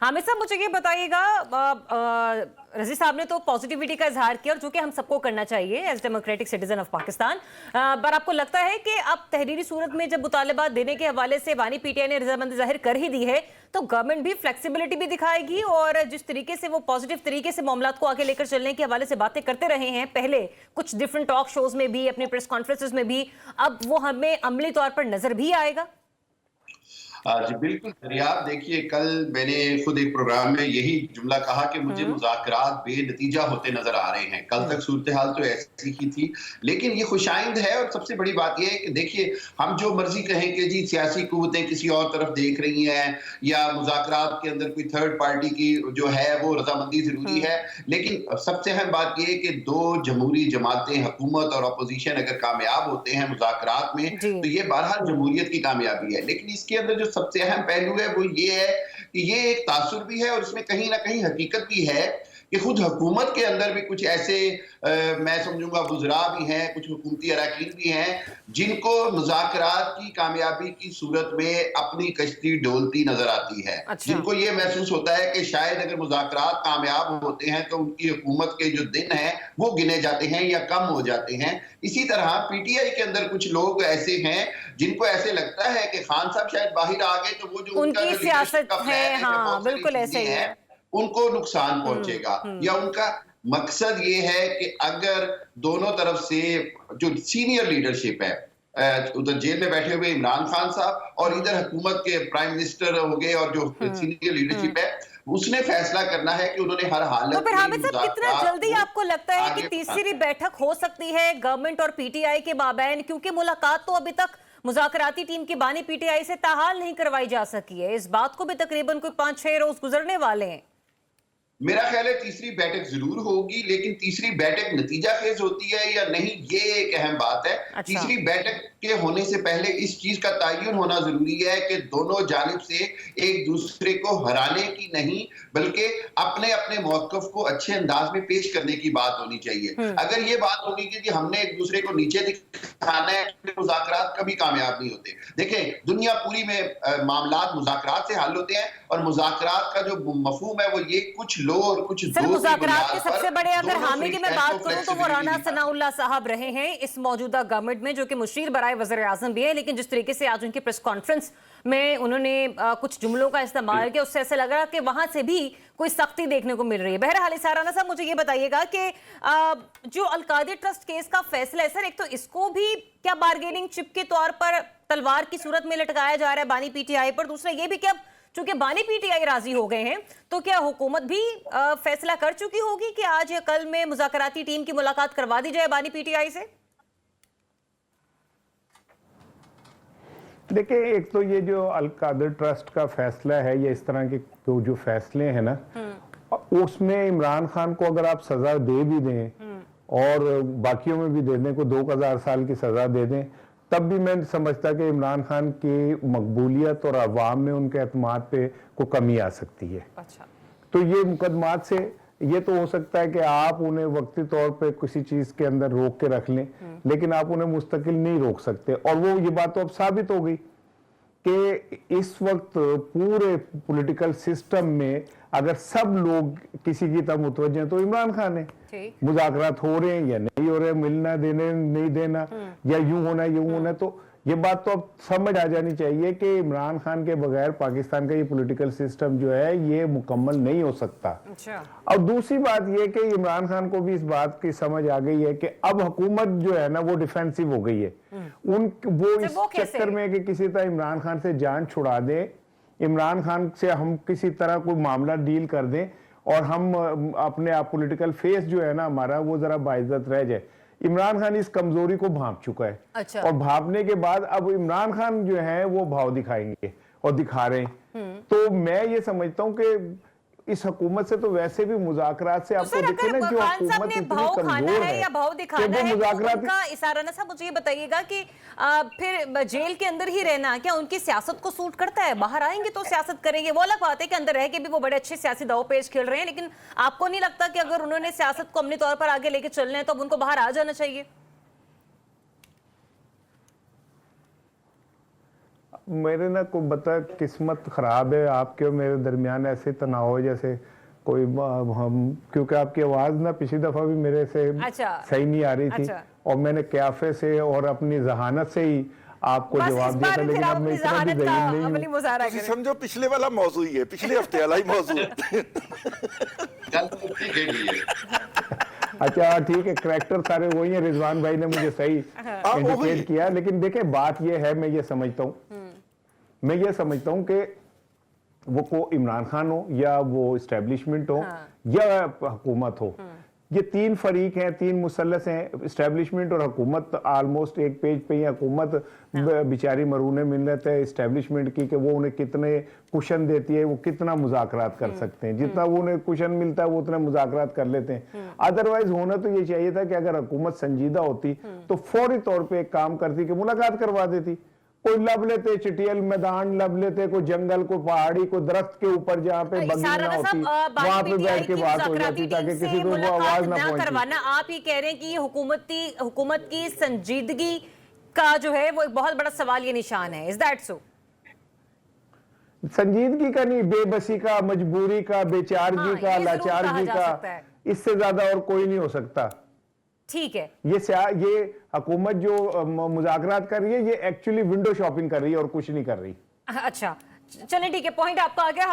हामिद साहब, मुझे ये बताइएगा, रजी साहब ने तो पॉजिटिविटी का इजहार किया, और जो कि हम सबको करना चाहिए as democratic citizen of Pakistan, पर आपको लगता है कि अब तहरीरी सूरत में जब मुतालबात देने के हवाले से बानी पीटीआई ने रजामंदी जाहिर कर ही दी है, तो गवर्नमेंट भी फ्लेक्सिबिलिटी भी दिखाएगी, और जिस तरीके से वो पॉजिटिव तरीके से मामलात को आगे लेकर चलने के हवाले से बातें करते रहे हैं पहले कुछ डिफरेंट टॉक शोज में भी, अपने प्रेस कॉन्फ्रेंसेस में भी, अब वो हमें अमली तौर पर नजर भी आएगा। जी बिल्कुल दरियाब, देखिए कल मैंने खुद एक प्रोग्राम में यही जुमला कहा कि मुझे मुज़ाकरात बेनतीजा होते नजर आ रहे हैं। कल तक सूरत हाल तो ऐसी ही थी, लेकिन ये खुशाइंद है। और सबसे बड़ी बात यह है कि देखिए, हम जो मर्जी कहें कि जी सियासी कुव्वतें किसी और तरफ देख रही हैं या मुज़ाकरात के अंदर कोई थर्ड पार्टी की जो है वो रजामंदी जरूरी है, लेकिन सबसे अहम बात यह है कि दो जमहूरी जमातें, हुकूमत और अपोजिशन अगर कामयाब होते हैं मुज़ाकरात में, तो ये बहरहाल जमहूरियत की कामयाबी है। लेकिन इसके अंदर जो सबसे अहम पहलू है वो ये है कि ये एक तासुर भी है और इसमें कहीं ना कहीं हकीकत भी है कि खुद हुकूमत के अंदर भी कुछ ऐसे मैं समझूंगा वुज़रा भी हैं, कुछ हुकूमती अरकान भी हैं जिनको मुज़ाकरात की कामयाबी की सूरत में अपनी कश्ती डोलती नजर आती है। जिनको ये महसूस होता है कि शायद अगर मुज़ाकरात कामयाब होते हैं तो उनकी हुकूमत के जो दिन हैं वो गिने जाते हैं या कम हो जाते हैं। इसी तरह पीटीआई के अंदर कुछ लोग ऐसे हैं जिनको ऐसे लगता है कि खान साहब शायद बाहर आ गए तो वो जो उनका जो सियासत है, हाँ बिल्कुल ऐसे ही है, उनको नुकसान पहुंचेगा। या उनका मकसद ये है कि अगर दोनों तरफ से जो सीनियर लीडरशिप है, उधर जेल में बैठे हुए इमरान खान साहब और इधर हुकूमत के प्राइम मिनिस्टर हो गए और जो सीनियर लीडरशिप है, उसने फैसला करना है कि उन्होंने हर हालत तो फिर हामिद साहब, कितना जल्दी आपको लगता है कि तीसरी बैठक हो सकती है गवर्नमेंट और पीटीआई के माबैन? क्योंकि मुलाकात तो अभी तक मुज़ाकराती टीम की बानी पीटीआई से ताहाल नहीं करवाई जा सकी है। इस बात को भी तकरीबन कोई 5-6 रोज गुजरने वाले हैं। मेरा ख्याल है तीसरी बैठक जरूर होगी, लेकिन तीसरी बैठक नतीजा खेज होती है या नहीं ये एक अहम बात है। तीसरी बैठक के होने से पहले इस चीज का तयन होना जरूरी है कि दोनों जानिब से एक दूसरे को हराने की नहीं बल्कि अपने अपने मौक़िफ़ को अच्छे अंदाज में पेश करने की बात होनी चाहिए। अगर ये बात होगी कि हमने एक दूसरे को नीचे दिखाना है, मुज़ाकरात कभी कामयाब नहीं होते। देखें, दुनिया पूरी में मामलात मुज़ाकरात से हल होते हैं और मुज़ाकरात का जो मफ़हूम है वो ये कुछ और कुछ सर, मुज़ाकरात के सबसे बड़े अगर हामी की मैं बात करूं तो वो राना सनाउल्लाह साहब रहे हैं इस मौजूदा गवर्नमेंट में, जो कि मुशीर बराए वज़ीर आज़म भी है। लेकिन जिस तरीके से आज उनकी प्रेस कॉन्फ्रेंस में उन्होंने कुछ जुमलों का इस्तेमाल किया, उससे ऐसा लग रहा कि वहां से भी कोई सख्ती देखने को मिल रही है। बहरहाल राना साहब, मुझे ये बताइएगा कि जो अल-कादिर ट्रस्ट केस का फैसला है सर, एक तो इसको भी क्या बार्गेनिंग चिप के तौर पर तलवार की सूरत में लटकाया जा रहा है बानी पीटीआई पर? दूसरा ये भी कि अब चूंकि बानी पीटीआई राजी हो गए हैं, तो क्या हुकूमत भी फैसला कर चुकी होगी कि आज या कल में मुज़ाकराती टीम की मुलाकात करवा दी जाए बानी पीटीआई से? देखिए, एक तो ये जो अल-कादिर ट्रस्ट का फैसला है, ये इस तरह के तो जो फैसले हैं ना, उसमें इमरान खान को अगर आप सजा दे भी दें और बाकियों में भी दे दें, को 2000 साल की सजा दे दें, तब भी मैं समझता कि इमरान खान की मकबूलियत और अवाम में उनके एतमाद पे को कमी आ सकती है। अच्छा। तो ये मुकदमात से ये तो हो सकता है कि आप उन्हें वक्ती तौर पे किसी चीज के अंदर रोक के रख लें, लेकिन आप उन्हें मुस्तकिल नहीं रोक सकते। और वो ये बात तो अब साबित हो गई कि इस वक्त पूरे पॉलिटिकल सिस्टम में अगर सब लोग किसी की तरफ मुतवज्जे हैं तो इमरान खान है। मुज़ाकरात हो रहे हैं या नहीं हो रहे, मिलना देने नहीं देना, या यूं होना यूं होना, तो ये बात तो अब समझ आ जानी चाहिए कि इमरान खान के बगैर पाकिस्तान का ये पॉलिटिकल सिस्टम जो है ये मुकम्मल नहीं हो सकता। अच्छा। और दूसरी बात ये कि इमरान खान को भी इस बात की समझ आ गई है कि अब हुकूमत जो है ना वो डिफेंसिव हो गई है। वो इस चक्कर में कि किसी तरह इमरान खान से जान छुड़ा दें, इमरान खान से हम किसी तरह कोई मामला डील कर दें और हम अपने आप पॉलिटिकल फेस जो है ना हमारा वो जरा बाइज्जत रह जाए। इमरान खान इस कमजोरी को भांप चुका है। अच्छा। और भापने के बाद अब इमरान खान जो है वो भाव दिखाएंगे और दिखा रहे हैं। तो मैं ये समझता हूं कि इस हुकूमत से तो वैसे भी मुज़ाकरात से आपको दिखे ना जो हुकूमत इतनी कमजोर है या भाव दिखाना है, उनका इशारा ना साहब, मुझे ये बताइएगा कि फिर जेल के अंदर ही रहना क्या उनकी सियासत को सूट करता है? बाहर आएंगे तो सियासत करेंगे, वो अलग बात है कि अंदर रह के भी वो बड़े अच्छे सियासी दाव पेच खेल रहे हैं, लेकिन आपको नहीं लगता कि अगर उन्होंने सियासत को अमली तौर पर आगे लेके चलना है तो अब उनको बाहर आ जाना चाहिए? मेरे ना को बता किस्मत खराब है आपके और मेरे दरमियान ऐसे तनाव है जैसे कोई हम, क्योंकि आपकी आवाज ना पिछली दफा भी मेरे से सही नहीं आ रही थी। और मैंने कैफे से और अपनी जहानत से ही आपको जवाब दिया था, लेकिन अब मैं इतना भी ज़हीन नहीं हूं। समझो पिछले वाला मौजू ही है, पिछले हफ्ते वाला ही मौजू। अच्छा ठीक है, करैक्टर सारे वही है, रिजवान भाई ने मुझे सही इंडिकेट किया। लेकिन देखे बात ये है, मैं ये समझता हूँ कि वो को इमरान खान हो या वो इस्टेब्लिशमेंट हो या हुकूमत हो, ये तीन फरीक हैं, तीन मुसल्लस हैं, इस्टेब्लिशमेंट और हुकूमत। ऑलमोस्ट एक पेज पे ही हुकूमत बेचारी मरूने मिन्नत है इस्टेब्लिशमेंट की कि वो उन्हें कितने कुशन देती है, वो कितना मुज़ाकरात कर सकते हैं। जितना वो उन्हें कुशन मिलता है वो उतना मुज़ाकरात कर लेते हैं। अदरवाइज होना तो ये चाहिए था कि अगर हुकूमत संजीदा होती तो फौरी तौर पर एक काम करती कि मुलाकात करवा देती। कोई लब लेते, चिटियल मैदान लब लेते, कोई जंगल, कोई पहाड़ी, कोई दरख्त के ऊपर जहाँ पे बंगी ना होती, वहां पे बैठ के बात हो जाती ताकि किसी को वो आवाज ना पहुंचे। आप ये कह रहे हैं कि हुकूमत की संजीदगी का जो है वो एक बहुत बड़ा सवाल ये निशान है। Is that so? संजीदगी का नहीं, बेबसी का, मजबूरी का, बेचारगी का, लाचारगी का, इससे ज्यादा और कोई नहीं हो सकता। ठीक है, ये हुकूमत जो मुज़ाकरात कर रही है ये एक्चुअली विंडो शॉपिंग कर रही है और कुछ नहीं कर रही। अच्छा चलें ठीक है, पॉइंट आपका आ गया।